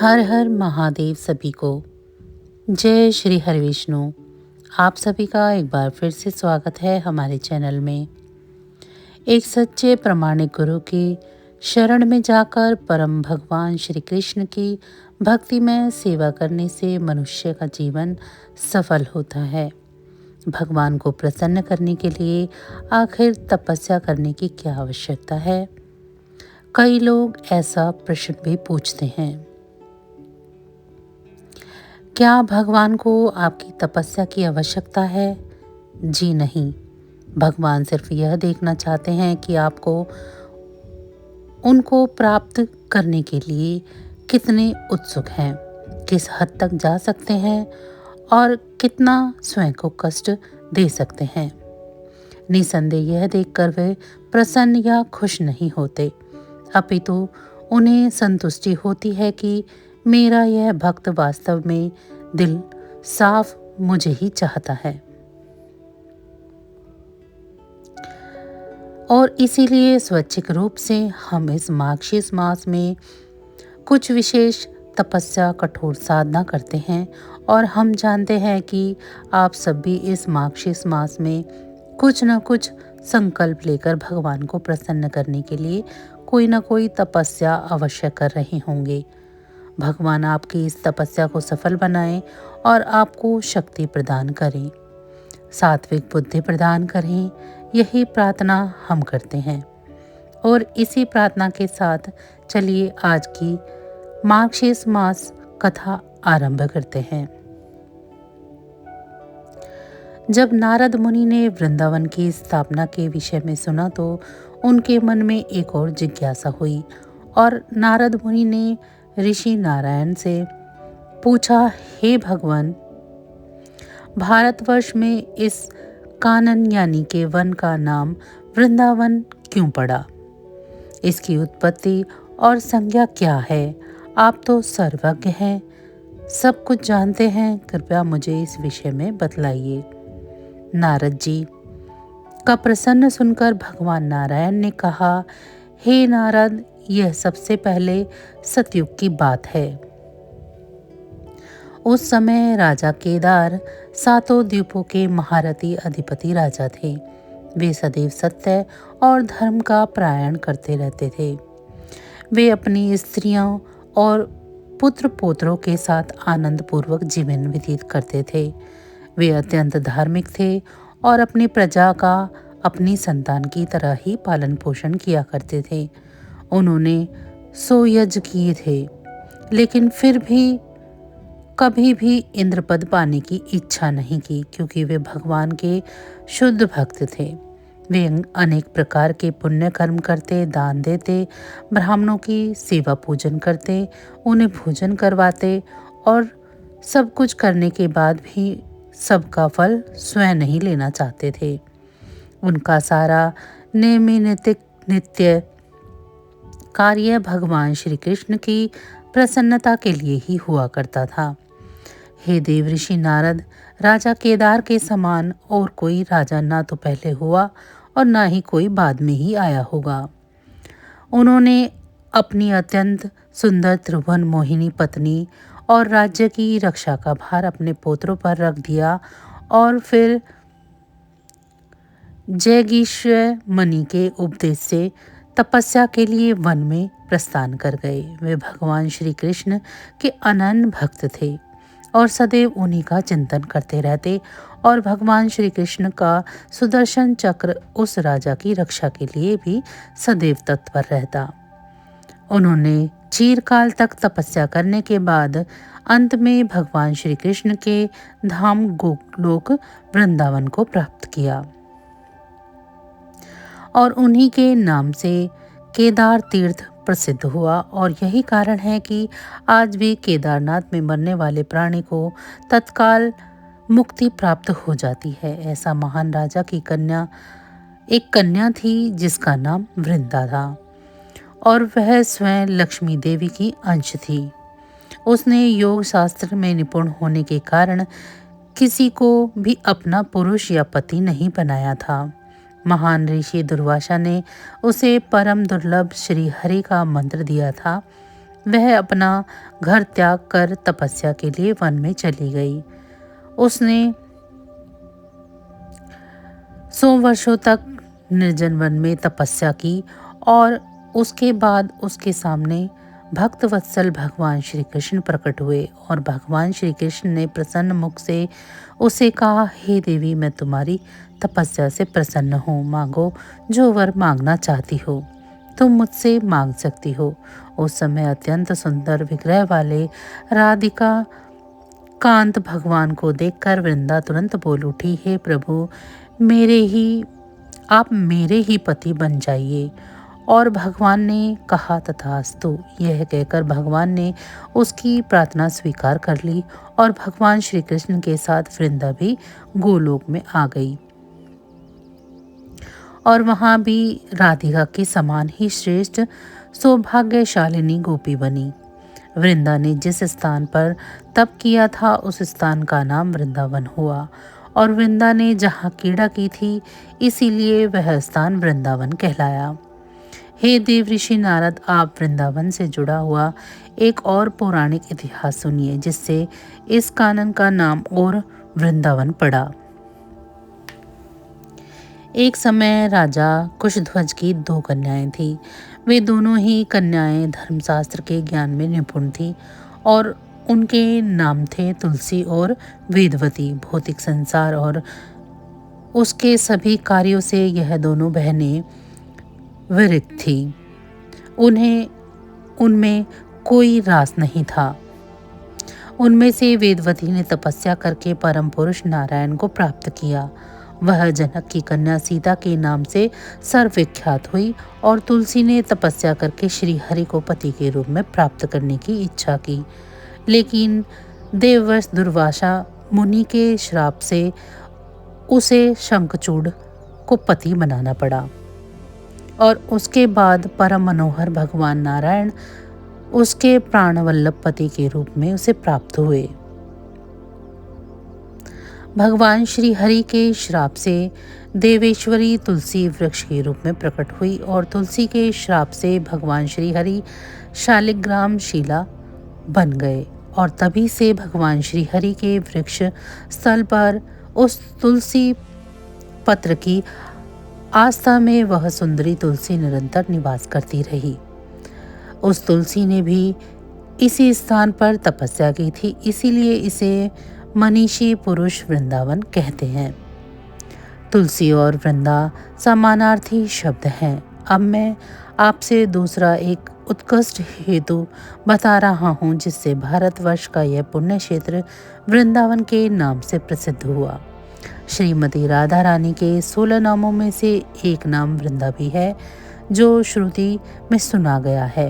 हर हर महादेव सभी को। जय श्री हरि विष्णु। आप सभी का एक बार फिर से स्वागत है हमारे चैनल में। एक सच्चे प्रामाणिक गुरु की शरण में जाकर परम भगवान श्री कृष्ण की भक्ति में सेवा करने से मनुष्य का जीवन सफल होता है। भगवान को प्रसन्न करने के लिए आखिर तपस्या करने की क्या आवश्यकता है? कई लोग ऐसा प्रश्न भी पूछते हैं। क्या भगवान को आपकी तपस्या की आवश्यकता है? जी नहीं। भगवान सिर्फ यह देखना चाहते हैं कि आपको उनको प्राप्त करने के लिए कितने उत्सुक हैं, किस हद तक जा सकते हैं और कितना स्वयं को कष्ट दे सकते हैं। निसंदेह यह देखकर वे प्रसन्न या खुश नहीं होते, अपितु उन्हें संतुष्टि होती है कि मेरा यह भक्त वास्तव में दिल साफ मुझे ही चाहता है। और इसीलिए स्वैच्छिक रूप से हम इस मार्गशीर्ष मास में कुछ विशेष तपस्या कठोर साधना करते हैं। और हम जानते हैं कि आप सब भी इस मार्गशीर्ष मास में कुछ न कुछ संकल्प लेकर भगवान को प्रसन्न करने के लिए कोई न कोई तपस्या अवश्य कर रहे होंगे। भगवान आपकी इस तपस्या को सफल बनाएं और आपको शक्ति प्रदान करें, सात्विक बुद्धि प्रदान करें, यही प्रार्थना हम करते हैं। और इसी प्रार्थना के साथ चलिए आज की मार्गशीर्ष मास कथा आरंभ करते हैं। जब नारद मुनि ने वृंदावन की स्थापना के विषय में सुना तो उनके मन में एक और जिज्ञासा हुई और नारद मुनि ने ऋषि नारायण से पूछा, हे भगवान, भारतवर्ष में इस कानन यानी के वन का नाम वृंदावन क्यों पड़ा? इसकी उत्पत्ति और संज्ञा क्या है? आप तो सर्वज्ञ हैं, सब कुछ जानते हैं, कृपया मुझे इस विषय में बतलाइए। नारद जी का प्रसन्न सुनकर भगवान नारायण ने कहा, हे नारद, यह सबसे पहले सतयुग की बात है। उस समय राजा केदार सातों द्वीपों के महारथी अधिपति राजा थे। वे सदैव सत्य और धर्म का पालन करते रहते थे। वे अपनी स्त्रियों और पुत्र पोत्रों के साथ आनंद पूर्वक जीवन व्यतीत करते थे। वे अत्यंत धार्मिक थे और अपनी प्रजा का अपनी संतान की तरह ही पालन पोषण किया करते थे। उन्होंने 100 यज्ञ किए थे, लेकिन फिर भी कभी भी इंद्रपद पाने की इच्छा नहीं की, क्योंकि वे भगवान के शुद्ध भक्त थे। वे अनेक प्रकार के पुण्य कर्म करते, दान देते, ब्राह्मणों की सेवा पूजन करते, उन्हें भोजन करवाते और सब कुछ करने के बाद भी सबका फल स्वयं नहीं लेना चाहते थे। उनका सारा नैमित्तिक नित्य कार्य भगवान श्री कृष्ण की प्रसन्नता के लिए ही हुआ करता था। हे देव ऋषि नारद, राजा केदार के समान और कोई राजा ना तो पहले हुआ और ना ही कोई बाद में ही आया होगा। उन्होंने अपनी अत्यंत सुंदर त्रिभुवन मोहिनी पत्नी और राज्य की रक्षा का भार अपने पोत्रों पर रख दिया और फिर जैगीश्वर मणि के उपदेश से तपस्या के लिए वन में प्रस्थान कर गए। वे भगवान श्री कृष्ण के अनन्य भक्त थे और सदैव उन्हीं का चिंतन करते रहते और भगवान श्री कृष्ण का सुदर्शन चक्र उस राजा की रक्षा के लिए भी सदैव तत्पर रहता। उन्होंने चिरकाल तक तपस्या करने के बाद अंत में भगवान श्री कृष्ण के धाम गोलोक वृंदावन को प्राप्त किया और उन्हीं के नाम से केदार तीर्थ प्रसिद्ध हुआ। और यही कारण है कि आज भी केदारनाथ में मरने वाले प्राणी को तत्काल मुक्ति प्राप्त हो जाती है। ऐसा महान राजा की एक कन्या थी जिसका नाम वृंदा था और वह स्वयं लक्ष्मी देवी की अंश थी। उसने योग शास्त्र में निपुण होने के कारण किसी को भी अपना पुरुष या पति नहीं बनाया था। महान ऋषि दुर्वासा ने उसे परम दुर्लभ श्री हरि का मंत्र दिया था वह अपना घर त्याग कर तपस्या के लिए वन में चली गई। उसने 100 वर्षों तक निर्जन वन में तपस्या की और उसके बाद उसके सामने भक्त वत्सल भगवान श्री कृष्ण प्रकट हुए और भगवान श्री कृष्ण ने प्रसन्न मुख से उसे कहा, हे देवी, मैं तुम्हारी तपस्या से प्रसन्न हूँ। मांगो, जो वर मांगना चाहती हो तुम मुझसे मांग सकती हो। उस समय अत्यंत सुंदर विग्रह वाले राधिका कांत भगवान को देखकर वृंदा तुरंत बोल उठी, हे प्रभु, आप मेरे ही पति बन जाइए। और भगवान ने कहा, तथास्तु। यह कहकर भगवान ने उसकी प्रार्थना स्वीकार कर ली और भगवान श्री कृष्ण के साथ वृंदा भी गोलोक में आ गई और वहां भी राधिका के समान ही श्रेष्ठ सौभाग्यशालिनी गोपी बनी। वृंदा ने जिस स्थान पर तप किया था उस स्थान का नाम वृंदावन हुआ और वृंदा ने जहाँ क्रीड़ा की थी इसीलिए वह स्थान वृंदावन कहलाया। हे देव ऋषि नारद, आप वृंदावन से जुड़ा हुआ एक और पौराणिक इतिहास सुनिए जिससे इस कानन का नाम और वृंदावन पड़ा। एक समय राजा कुशध्वज की 2 कन्याएं थीं। वे दोनों ही कन्याएं धर्मशास्त्र के ज्ञान में निपुण थीं और उनके नाम थे तुलसी और वेदवती। भौतिक संसार और उसके सभी कार्यों से यह दोनों बहनें विरक्त थीं। उनमें कोई रास नहीं था। उनमें से वेदवती ने तपस्या करके परम पुरुष नारायण को प्राप्त किया। वह जनक की कन्या सीता के नाम से सर्वविख्यात हुई और तुलसी ने तपस्या करके श्री हरि को पति के रूप में प्राप्त करने की इच्छा की, लेकिन देववश दुर्वासा मुनि के श्राप से उसे शंखचूड़ को पति बनाना पड़ा और उसके बाद परम मनोहर भगवान नारायण उसके प्राणवल्लभ पति के रूप में उसे प्राप्त हुए। भगवान श्री हरि के श्राप से देवेश्वरी तुलसी वृक्ष के रूप में प्रकट हुई और तुलसी के श्राप से भगवान श्री हरि शालिग्राम शिला बन गए और तभी से भगवान श्री हरि के वृक्ष स्थल पर उस तुलसी पत्र की आस्था में वह सुंदरी तुलसी निरंतर निवास करती रही। उस तुलसी ने भी इसी स्थान पर तपस्या की थी, इसीलिए इसे मनीषी पुरुष वृंदावन कहते हैं। तुलसी और वृंदा समानार्थी शब्द हैं। अब मैं आपसे दूसरा एक उत्कृष्ट हेतु बता रहा हूँ जिससे भारतवर्ष का यह पुण्य क्षेत्र वृंदावन के नाम से प्रसिद्ध हुआ। श्रीमती राधा रानी के 16 नामों में से एक नाम वृंदा भी है जो श्रुति में सुना गया है।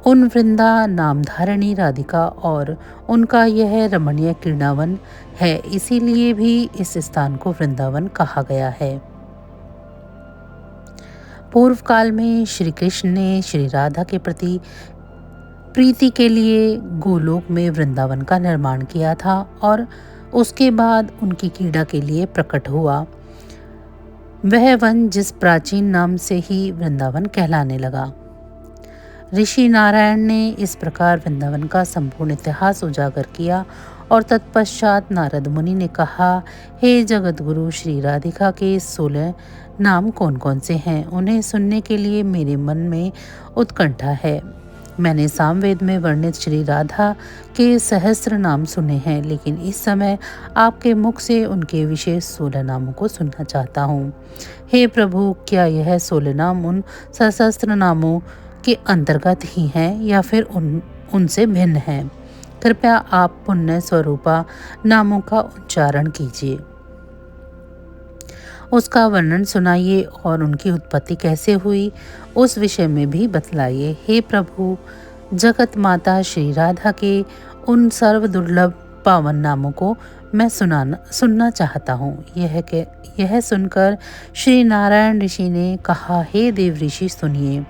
उन वृंदा नामधारिणी राधिका और उनका यह रमणीय क्रीड़ावन है, इसीलिए भी इस स्थान को वृंदावन कहा गया है। पूर्व काल में श्री कृष्ण ने श्री राधा के प्रति प्रीति के लिए गोलोक में वृंदावन का निर्माण किया था और उसके बाद उनकी क्रीड़ा के लिए प्रकट हुआ वह वन जिस प्राचीन नाम से ही वृंदावन कहलाने लगा। ऋषि नारायण ने इस प्रकार वृंदावन का संपूर्ण इतिहास उजागर किया और तत्पश्चात नारद मुनि ने कहा, हे जगत गुरु, श्री राधिका के 16 नाम कौन कौन से हैं? उन्हें सुनने के लिए मेरे मन में उत्कंठा है। मैंने सामवेद में वर्णित श्री राधा के सहस्त्र नाम सुने हैं, लेकिन इस समय आपके मुख से उनके विशेष 16 नामों को सुनना चाहता हूँ। हे प्रभु, क्या यह 16 नाम उन सहस्त्र नामों के अंतर्गत ही हैं या फिर उनसे भिन्न हैं? कृपया आप पुण्य स्वरूपा नामों का उच्चारण कीजिए, उसका वर्णन सुनाइए और उनकी उत्पत्ति कैसे हुई उस विषय में भी बतलाइए। हे प्रभु, जगत माता श्री राधा के उन सर्व दुर्लभ पावन नामों को मैं सुनना चाहता हूँ। यह सुनकर श्री नारायण ऋषि ने कहा, हे देव ऋषि, सुनिए।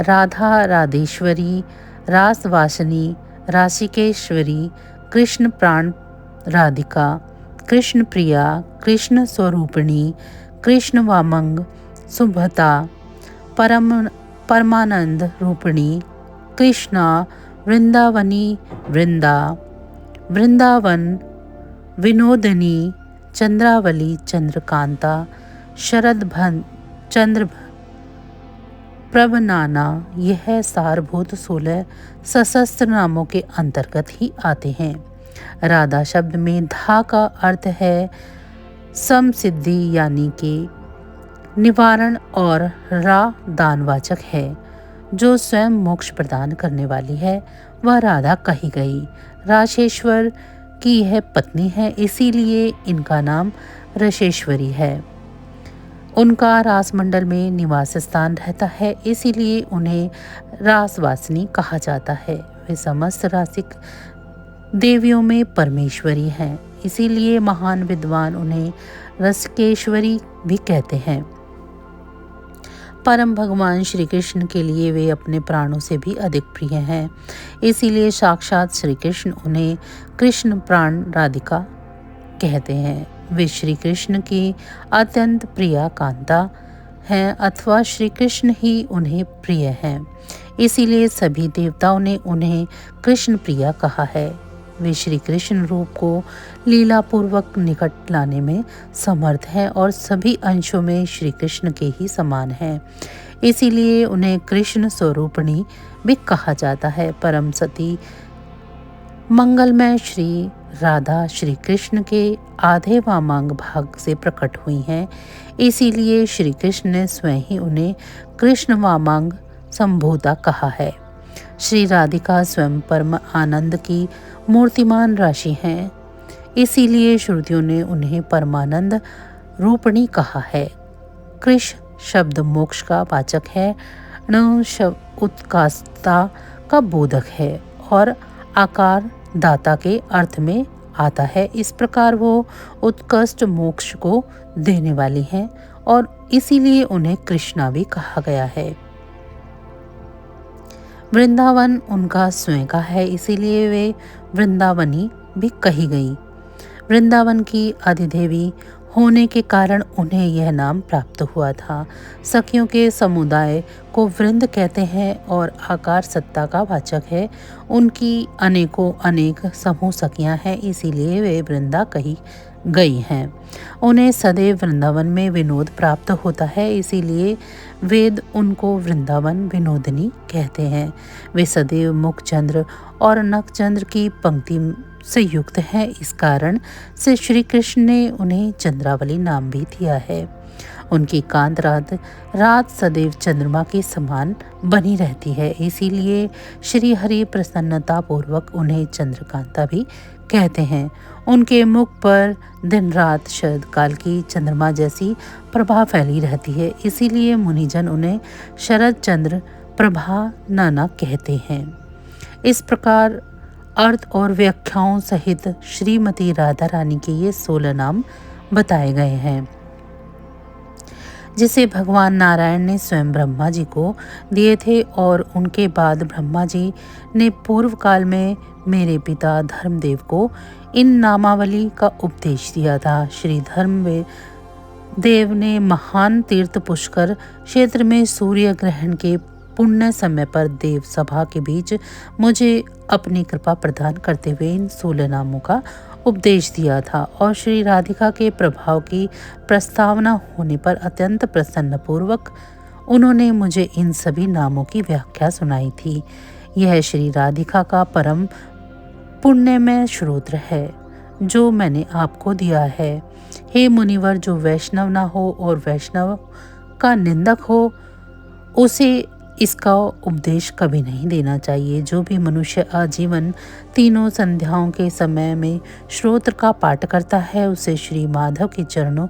राधा, राधेश्वरी, रासवासिनी, राशिकेश्वरी, कृष्ण प्राण राधिका, कृष्ण प्रिया, कृष्ण स्वरूपिणी, कृष्ण वामंग, सुभता, परमानंद रूपिणी, कृष्णा वृंदावनी वृंदा, वृंदावन विनोदनी, चंद्रावली चंद्रकांता, चंद्र प्रभनाना, यह सारभूत 16 सशस्त्र नामों के अंतर्गत ही आते हैं। राधा शब्द में धा का अर्थ है समसिद्धि यानी कि निवारण, और रा दानवाचक है। जो स्वयं मोक्ष प्रदान करने वाली है वह राधा कही गई। राशेश्वर की यह पत्नी है, इसीलिए इनका नाम रसेश्वरी है। उनका रासमंडल में निवास स्थान रहता है, इसीलिए उन्हें रासवासिनी कहा जाता है। वे समस्त रासिक देवियों में परमेश्वरी हैं, इसीलिए महान विद्वान उन्हें रसकेश्वरी भी कहते हैं। परम भगवान श्री कृष्ण के लिए वे अपने प्राणों से भी अधिक प्रिय हैं, इसीलिए साक्षात श्री कृष्ण उन्हें कृष्ण प्राण राधिका कहते हैं। वे श्री कृष्ण की अत्यंत प्रिया कांता हैं, अथवा श्री कृष्ण ही उन्हें प्रिय हैं, इसीलिए सभी देवताओं ने उन्हें कृष्ण प्रिया कहा है। वे श्री कृष्ण रूप को लीला पूर्वक निकट लाने में समर्थ हैं और सभी अंशों में श्री कृष्ण के ही समान हैं, इसीलिए उन्हें कृष्ण स्वरूपिणी भी कहा जाता है। परम सती मंगलमय श्री राधा श्री कृष्ण के आधे वामांग भाग से प्रकट हुई हैं, इसीलिए श्री कृष्ण ने स्वयं ही उन्हें कृष्ण वामांग संभूता कहा है। श्री राधिका स्वयं परम आनंद की मूर्तिमान राशि हैं, इसीलिए श्रुतियों ने उन्हें परमानंद रूपिणी कहा है। कृष शब्द मोक्ष का वाचक है, ण शब्द उत्काष्ठता का बोधक है और आकार दाता के अर्थ में आता है। इस प्रकार वो उत्कृष्ट मोक्ष को देने वाली हैं और इसीलिए उन्हें कृष्णा भी कहा गया है। वृंदावन उनका स्वयं का है, इसीलिए वे वृंदावनी भी कही गई। वृंदावन की अधिदेवी होने के कारण उन्हें यह नाम प्राप्त हुआ था। सखियों के समुदाय को वृंद कहते हैं और आकार सत्ता का वाचक है। उनकी अनेकों अनेक समूह सखियां हैं, इसीलिए वे वृंदा कही गई हैं। उन्हें सदैव वृंदावन में विनोद प्राप्त होता है, इसीलिए वेद उनको वृंदावन विनोदिनी कहते हैं। वे सदैव मुखचंद्र और नखचंद्र की पंक्ति से युक्त है, इस कारण से श्री कृष्ण ने उन्हें चंद्रावली नाम भी दिया है। उनकी कांत रात सदैव चंद्रमा के समान बनी रहती है, इसीलिए श्री हरि प्रसन्नता पूर्वक उन्हें चंद्रकांता भी कहते हैं। उनके मुख पर दिन रात शरद काल की चंद्रमा जैसी प्रभा फैली रहती है, इसीलिए मुनिजन उन्हें शरद चंद्र प्रभा नाना कहते हैं। इस प्रकार अर्थ और व्याख्याओं सहित श्रीमती राधा रानी के ये 16 नाम बताए गए हैं, जिसे भगवान नारायण ने स्वयं ब्रह्मा जी को दिए थे और उनके बाद ब्रह्मा जी ने पूर्व काल में मेरे पिता धर्मदेव को इन नामावली का उपदेश दिया था। श्री धर्मदेव ने महान तीर्थ पुष्कर क्षेत्र में सूर्य ग्रहण के पुण्य समय पर देव सभा के बीच मुझे अपनी कृपा प्रदान करते हुए इन 16 नामों का उपदेश दिया था और श्री राधिका के प्रभाव की प्रस्तावना होने पर अत्यंत प्रसन्न पूर्वक उन्होंने मुझे इन सभी नामों की व्याख्या सुनाई थी। यह श्री राधिका का परम पुण्यमय श्रोत्र है जो मैंने आपको दिया है। हे मुनिवर, जो वैष्णव न हो और वैष्णव का निंदक हो उसे इसका उपदेश कभी नहीं देना चाहिए। जो भी मनुष्य आजीवन तीनों संध्याओं के समय में श्रोत्र का पाठ करता है उसे श्री माधव के चरणों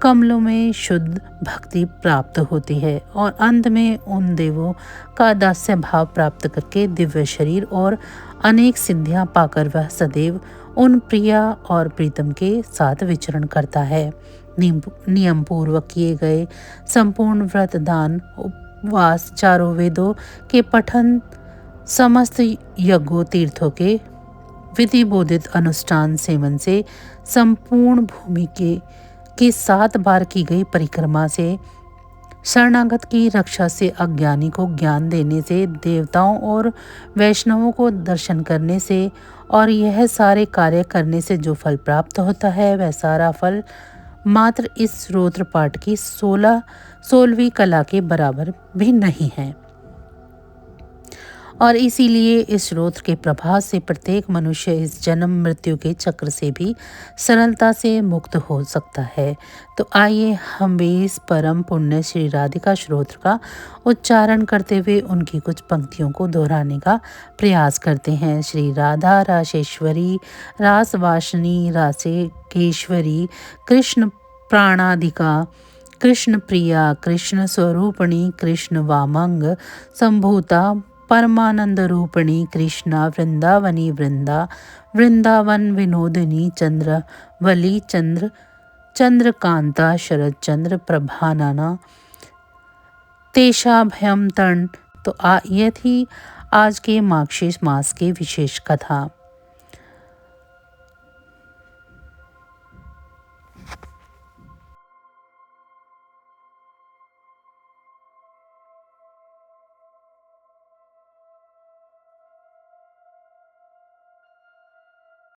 कमलों में शुद्ध भक्ति प्राप्त होती है और अंत में उन देवों का दास्य भाव प्राप्त करके दिव्य शरीर और अनेक सिद्धियां पाकर वह सदैव उन प्रिया और प्रीतम के साथ विचरण करता है। नियम पूर्वक किए गए संपूर्ण व्रत, दान, उपवास, चारों वेदों के पठन, समस्त यज्ञों तीर्थों के विधि बोधित अनुष्ठान सेवन से, संपूर्ण भूमि के 7 बार की गई परिक्रमा से, शरणागत की रक्षा से, अज्ञानी को ज्ञान देने से, देवताओं और वैष्णवों को दर्शन करने से और यह सारे कार्य करने से जो फल प्राप्त होता है वह सारा फल मात्र इस रुद्र पाठ की 16वीं कला के बराबर भी नहीं है। और इसीलिए इस रुद्र के प्रभाव से प्रत्येक मनुष्य इस जन्म मृत्यु के चक्र से भी सरलता से मुक्त हो सकता है। तो आइए हम भी इस परम पुण्य श्री राधिका स्तोत्र का उच्चारण करते हुए उनकी कुछ पंक्तियों को दोहराने का प्रयास करते हैं। श्री राधा राशेश्वरी रासवासिनी रासेकेश्वरी कृष्ण प्राणाधिका कृष्ण प्रिया कृष्ण स्वरूपिणी कृष्ण वामंग संभूता परमानंद रूपिणी कृष्णा वृंदावनी वृंदावन विनोदिनी चंद्रवली चंद्रकांता शरद चंद्र प्रभानना तेषाभयम तरण। तो ये थी आज के मार्गशीर्ष मास की विशेष कथा।